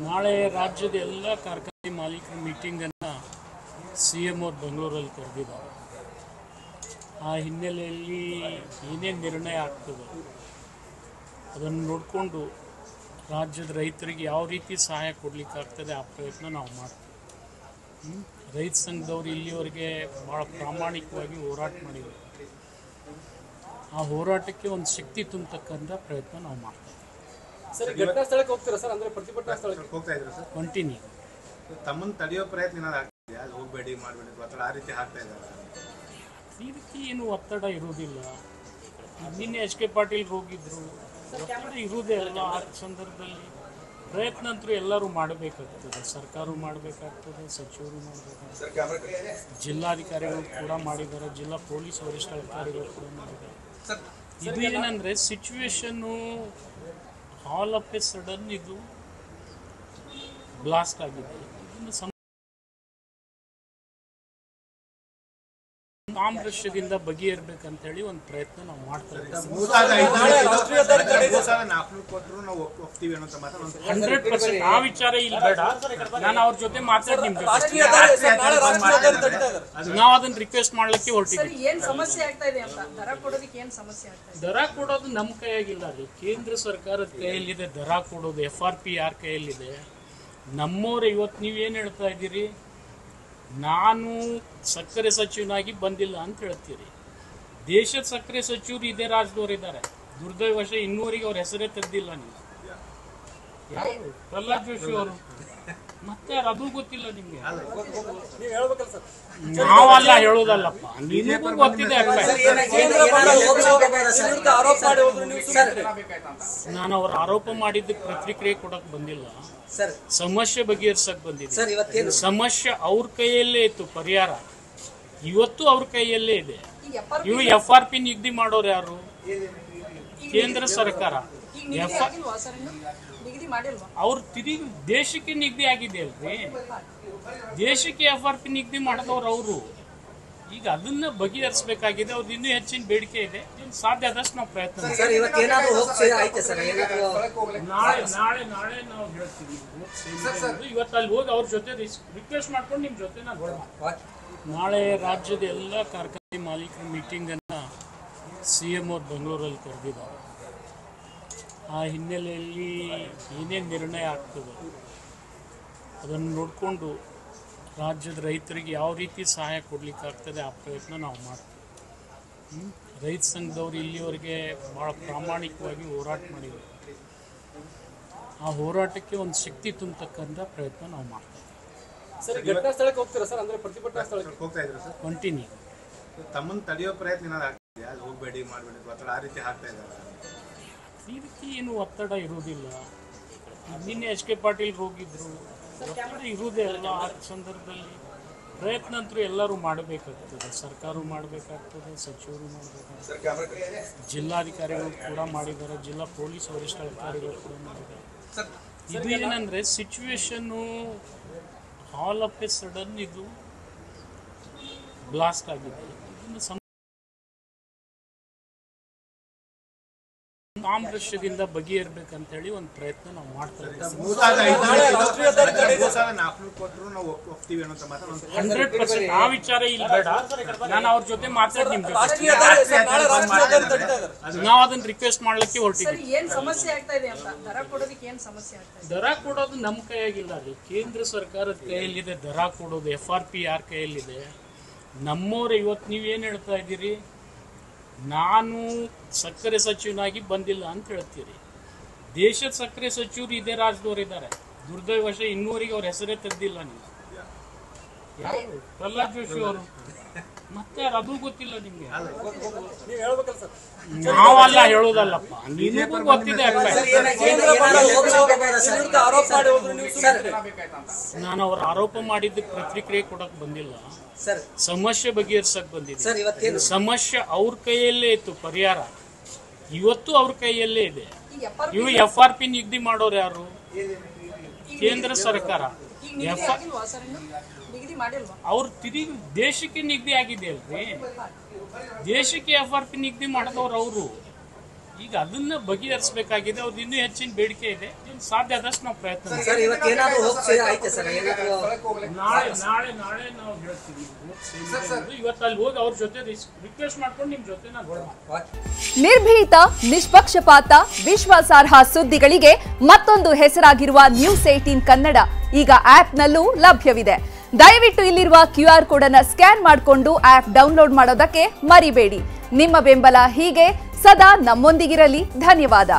ನಾಳೆ ರಾಜ್ಯದ ಎಲ್ಲ ಕಾರ್ಖಾನೆ ಮಾಲೀಕರ ಮೀಟಿಂಗನ್ನು CM ಅವರು ಬೆಂಗಳೂರಲ್ಲಿ ಕರೆದಿದ್ದಾರೆ. ಆ ಹಿನ್ನೆಲೆಯಲ್ಲಿ ಏನೇನು ನಿರ್ಣಯ ಆಗ್ತದೆ ಅದನ್ನು ನೋಡಿಕೊಂಡು ರಾಜ್ಯದ ರೈತರಿಗೆ ಯಾವ ರೀತಿ ಸಹಾಯ ಕೊಡಲಿಕ್ಕಾಗ್ತದೆ ಆ ಪ್ರಯತ್ನ ನಾವು ಮಾಡ್ತೀವಿ. ರೈತ ಸಂಘದವರು ಇಲ್ಲಿವರೆಗೆ ಭಾಳ ಪ್ರಾಮಾಣಿಕವಾಗಿ ಹೋರಾಟ ಮಾಡಿದ್ದಾರೆ. ಆ ಹೋರಾಟಕ್ಕೆ ಒಂದು ಶಕ್ತಿ ತುಂಬತಕ್ಕಂಥ ಪ್ರಯತ್ನ ನಾವು ಮಾಡ್ತೀವಿ. ಸರ್, ಘಟನಾ ಸ್ಥಳಕ್ಕೆ ಹೋಗ್ತೀರಾ ಸರ್? ಅಂದ್ರೆ ಪ್ರತಿಭಟನಾ ಸ್ಥಳಕ್ಕೆ ಹೋಗ್ತಾ ಇದ್ರು ಸರ್? ಕಂಟಿನ್ಯೂ ತಮ್ಮನ್ನು ತಡೆಯೋ ಪ್ರಯತ್ನ ಏನಾದ್ರು ಆಗ್ತಿದೆಯಾ? ಅಲ್ಲಿ ಹೋಗಬೇಡಿ, ಮಾಡಬೇಡಿ ಒತ್ತಡ ಆ ರೀತಿ ಹಾಕ್ತಾ ಇದ್ದಾರೆ? ಈ ರೀತಿ ಏನು ಒತ್ತಡ ಇರುವುದಿಲ್ಲ. ನಿನ್ನೆ HK ಪಾಟೀಲ್ ಹೋಗಿದ್ರು, ಒತ್ತಡ ಇರುವುದೇ ಅಲ್ಲ. ಆ ಸಂದರ್ಭದಲ್ಲಿ ಪ್ರಯತ್ನ ಅಂತೂ ಎಲ್ಲರೂ ಮಾಡಬೇಕಾಗ್ತದೆ. ಸರ್ಕಾರ ಮಾಡಬೇಕಾಗ್ತದೆ, ಸಚಿವರು ಮಾಡಬೇಕಾಗ್ತದೆ, ಜಿಲ್ಲಾಧಿಕಾರಿಗಳು ಕೂಡ ಮಾಡಿದ್ದಾರೆ, ಜಿಲ್ಲಾ ಪೊಲೀಸ್ ವರಿಷ್ಠಾಧಿಕಾರಿಗಳು ಕೂಡ ಮಾಡಿದ್ದಾರೆ. ಇದು ಏನಂದರೆ situation all of A sudden ಇದು ಬ್ಲಾಸ್ಟ್ ಆಗಿದೆ. ಸಾಮರಸ್ಯದಿಂದ ಬಗೆಹರ್ಬೇಕಂತೇಳಿ ಒಂದು ಪ್ರಯತ್ನ ನಾವು ಮಾಡ್ತಾ ಇದ್ದೀವಿ. 100% ಆ ವಿಚಾರ ಇಲ್ಲಿ ಬೇಡ. ನಾನು ಅವ್ರ ಜೊತೆ ಮಾತಾಡಿ ನಿಮ್ಗೆ ನಾವು ಅದನ್ನ ರಿಕ್ವೆಸ್ಟ್ ಮಾಡ್ಲಿಕ್ಕೆ ಹೊರಟಿದ್ದೀವಿ. ದರ ಕೊಡೋದು ನಮ್ಮ ಕೈಯಾಗಿಲ್ಲ ರೀ, ಕೇಂದ್ರ ಸರ್ಕಾರದ ಕೈಯಲ್ಲಿದೆ ದರ ಕೊಡೋದು. FRP ಯಾರ ಕೈಯಲ್ಲಿದೆ? ನಮ್ಮವ್ರೆ. ಇವತ್ತು ನೀವೇನು ಹೇಳ್ತಾ ಇದ್ದೀರಿ, ನಾನು ಸಕ್ಕರೆ ಸಚಿವನಾಗಿ ಬಂದಿಲ್ಲ ಅಂತ ಹೇಳ್ತೀರಿ. ದೇಶದ ಸಕ್ಕರೆ ಸಚಿವರು ಇದೇ ರಾಜ್ಯದವರಿದ್ದಾರೆ. ದುರ್ದೈವಶ ಇನ್ನೂವರೆಗೆ ಅವ್ರ ಹೆಸರೇ ತೆಗೆದಿಲ್ಲ. ನೀವು ಯಾರು? ಪ್ರಹ್ಲಾದ್ ಜೋಶಿ ಅವರು. ಮತ್ತೆ ಅದು ಗೊತ್ತಿಲ್ಲ ನಿಮ್ಗೆ? ನಾವಲ್ಲ ಹೇಳೋದಲ್ಲಪ್ಪ, ನಿಮಗೂ ಗೊತ್ತಿದೆ. ನಾನು ಅವ್ರ ಆರೋಪ ಮಾಡಿದ್ದಕ್ಕೆ ಪ್ರತಿಕ್ರಿಯೆ ಕೊಡಕ್ ಬಂದಿಲ್ಲ, ಸಮಸ್ಯೆ ಬಗೆಹರಿಸಕ್ ಬಂದಿದೆ. ಸಮಸ್ಯೆ ಅವ್ರ ಕೈಯಲ್ಲೇ ಇತ್ತು, ಪರಿಹಾರ ಇವತ್ತು ಅವ್ರ ಕೈಯಲ್ಲೇ ಇದೆ. ಇವು FRP ನಿಗದಿ ಮಾಡೋರು ಯಾರು? ಕೇಂದ್ರ ಸರ್ಕಾರ. ಅವ್ರ ತಿರುಗಿ ದೇಶಕ್ಕೆ ನಿಗದಿ ಆಗಿದೆ ಅಲ್ರಿ, ದೇಶಕ್ಕೆ FRP ನಿಗದಿ ಮಾಡಿದವ್ರು ಅವರು. ಈಗ ಅದನ್ನ ಬಗೆಹರಿಸಬೇಕಾಗಿದೆ. ಅವ್ರದ್ದು ಇನ್ನೂ ಹೆಚ್ಚಿನ ಬೇಡಿಕೆ ಇದೆ. ಸಾಧ್ಯ ಆದಷ್ಟು ನಾವು ಪ್ರಯತ್ನ ನಾಳೆ ನಾವು ಹೇಳ್ತೀವಿ. ಇವತ್ತು ಅಲ್ಲಿ ಹೋಗಿ ಅವ್ರ ಜೊತೆ ರಿಕ್ವೆಸ್ಟ್ ಮಾಡ್ಕೊಂಡು ನಿಮ್ಮ ಜೊತೆ ನಾಳೆ ರಾಜ್ಯದ ಎಲ್ಲ ಕಾರ್ಖಾನೆ ಮಾಲೀಕರ ಮೀಟಿಂಗನ್ನು CM ಅವರು ಬೆಂಗಳೂರಲ್ಲಿ ಕರೆದಿದ್ದಾರೆ. ಆ ಹಿನ್ನೆಲೆಯಲ್ಲಿ ಏನೇನು ನಿರ್ಣಯ ಆಗ್ತದೆ ಅದನ್ನು ನೋಡಿಕೊಂಡು ರಾಜ್ಯದ ರೈತರಿಗೆ ಯಾವ ರೀತಿ ಸಹಾಯ ಕೊಡಲಿಕ್ಕಾಗ್ತದೆ ಆ ಪ್ರಯತ್ನ ನಾವು ಮಾಡ್ತೀವಿ. ರೈತ ಸಂಘದವರು ಇಲ್ಲಿವರೆಗೆ ಭಾಳ ಪ್ರಾಮಾಣಿಕವಾಗಿ ಹೋರಾಟ ಮಾಡಿದ್ದಾರೆ. ಆ ಹೋರಾಟಕ್ಕೆ ಒಂದು ಶಕ್ತಿ ತುಂಬತಕ್ಕಂಥ ಪ್ರಯತ್ನ ನಾವು ಮಾಡ್ತೀವಿ. ಸರ್, ಘಟನಾ ಸ್ಥಳಕ್ಕೆ ಹೋಗ್ತೀರಾ ಸರ್? ಅಂದ್ರೆ ಪ್ರತಿಭಟನಾ ಸ್ಥಳಕ್ಕೆ ಹೋಗ್ತಾ ಇದ್ರು ಸರ್? ಕಂಟಿನ್ಯೂ ತಮ್ಮನ್ನು ತಡೆಯೋ ಪ್ರಯತ್ನ ಏನಾದ್ರು ಆಗ್ತಿದೆಯಾ? ಅಲ್ಲಿ ಹೋಗಬೇಡಿ, ಮಾಡಬೇಡಿ ಒತ್ತಡ ಆ ರೀತಿ ಹಾಕ್ತಾ ಇದ್ದಾರೆ? ಈ ರೀತಿ ಏನು ಒತ್ತಡ ಇರುವುದಿಲ್ಲ. ನಿನ್ನೆ HK ಪಾಟೀಲ್ ಹೋಗಿದ್ರು, ಒತ್ತಡ ಇರುವುದೇ ಅಲ್ಲ. ಆ ಸಂದರ್ಭದಲ್ಲಿ ಪ್ರಯತ್ನ ಅಂತೂ ಎಲ್ಲರೂ ಮಾಡಬೇಕಾಗ್ತದೆ. ಸರ್ಕಾರ ಮಾಡಬೇಕಾಗ್ತದೆ, ಸಚಿವರು ಮಾಡಬೇಕಾಗ್ತದೆ, ಜಿಲ್ಲಾಧಿಕಾರಿಗಳು ಕೂಡ ಮಾಡಿದ್ದಾರೆ, ಜಿಲ್ಲಾ ಪೊಲೀಸ್ ವರಿಷ್ಠಾಧಿಕಾರಿಗಳು ಕೂಡ ಮಾಡಿದ್ದಾರೆ. ಇದು ಏನಂದರೆ situation all of A sudden ಇದು ಬ್ಲಾಸ್ಟ್ ಆಗಿದೆ. ಸಾಮರಸ್ಯದಿಂದ ಬಗೆಹರ್ಬೇಕಂತೇಳಿ ಒಂದು ಪ್ರಯತ್ನ ನಾವು ಮಾಡ್ತಾ ಇದ್ದೀವಿ. 100% ಆ ವಿಚಾರ ಇಲ್ಲಿ ಬೇಡ. ನಾನು ಅವ್ರ ಜೊತೆ ಮಾತಾಡಿ ನಿಮ್ಗೆ ನಾವು ಅದನ್ನ ರಿಕ್ವೆಸ್ಟ್ ಮಾಡ್ಲಿಕ್ಕೆ ಹೊರಟಿದ್ದೀವಿ. ದರ ಕೊಡೋದು ನಮ್ಮ ಕೈಯಾಗಿಲ್ಲ ರೀ, ಕೇಂದ್ರ ಸರ್ಕಾರದ ಕೈಯಲ್ಲಿದೆ ದರ ಕೊಡೋದು. FRP ಯಾರ ಕೈಯಲ್ಲಿದೆ? ನಮ್ಮವ್ರೆ. ಇವತ್ತು ನೀವೇನು ಹೇಳ್ತಾ ಇದ್ದೀರಿ, ನಾನು ಸಕ್ಕರೆ ಸಚಿವನಾಗಿ ಬಂದಿಲ್ಲ ಅಂತ ಹೇಳ್ತೀರಿ. ದೇಶದ ಸಕ್ಕರೆ ಸಚಿವರು ಇದೇ ರಾಜ್ಯದವರಿದ್ದಾರೆ. ದುರ್ದೈವಶ ಇನ್ನೂವರೆಗೆ ಅವ್ರ ಹೆಸರೇ ತೆಗೆದಿಲ್ಲ. ನೀವು ಯಾರು? ಪ್ರಹ್ಲಾದ್ ಜೋಶಿ ಅವರು. ಮತ್ತೆ ಅದು ಗೊತ್ತಿಲ್ಲ ನಿಮ್ಗೆ? ನಾವಲ್ಲ ಹೇಳೋದಲ್ಲಪ್ಪ, ನಿಮಗೂ ಗೊತ್ತಿದೆ. ನಾನು ಅವ್ರ ಆರೋಪ ಮಾಡಿದ್ದಕ್ಕೆ ಪ್ರತಿಕ್ರಿಯೆ ಕೊಡಕ್ ಬಂದಿಲ್ಲ, ಸಮಸ್ಯೆ ಬಗೆಹರಿಸಕ್ ಬಂದಿದೆ. ಸಮಸ್ಯೆ ಅವ್ರ ಕೈಯಲ್ಲೇ ಇತ್ತು, ಪರಿಹಾರ ಇವತ್ತು ಅವ್ರ ಕೈಯಲ್ಲೇ ಇದೆ. ಇವು FRP ನಿಗದಿ ಮಾಡೋರು ಯಾರು? ಕೇಂದ್ರ ಸರ್ಕಾರ. ಅವ್ರ ತಿರುಗಿ ದೇಶಕ್ಕೆ ನಿಗದಿ ಆಗಿದೆ ಅಲ್ರಿ, ದೇಶಕ್ಕೆ FRP ನಿಗದಿ ಮಾಡಿದವ್ರು ಅವರು. ಈಗ ಅದನ್ನ ಬಗೆಹರಿಸಬೇಕಾಗಿದೆ. ಅವ್ರದ್ದು ಇನ್ನೂ ಹೆಚ್ಚಿನ ಬೇಡಿಕೆ ಇದೆ. ಸಾಧ್ಯ ಆದಷ್ಟು ನಾವು ಪ್ರಯತ್ನ ನಾಳೆ ನಾವು ಹೇಳ್ತೀವಿ. ಇವತ್ತು ಅಲ್ಲಿ ಹೋಗಿ ಅವ್ರ ಜೊತೆ ರಿಕ್ವೆಸ್ಟ್ ಮಾಡ್ಕೊಂಡು ನಿಮ್ ಜೊತೆ ನಿರ್ಭೀತ, ನಿಷ್ಪಕ್ಷಪಾತ, ವಿಶ್ವಾಸಾರ್ಹ ಸುದ್ದಿಗಳಿಗೆ ಮತ್ತೊಂದು ಹೆಸರಾಗಿರುವ ನ್ಯೂಸ್ 18 ಕನ್ನಡ ಈಗ ಆಪ್ನಲ್ಲೂ ಲಭ್ಯವಿದೆ. ದಯವಿಟ್ಟು ಇಲ್ಲಿರುವ QR ಕೋಡ್ ಅನ್ನು ಸ್ಕ್ಯಾನ್ ಮಾಡಿಕೊಂಡು ಆಪ್ ಡೌನ್ಲೋಡ್ ಮಾಡೋದಕ್ಕೆ ಮರಿಬೇಡಿ. ನಿಮ್ಮ ಬೆಂಬಲ ಹೀಗೆ ಸದಾ ನಮ್ಮೊಂದಿಗಿರಲಿ. ಧನ್ಯವಾದ.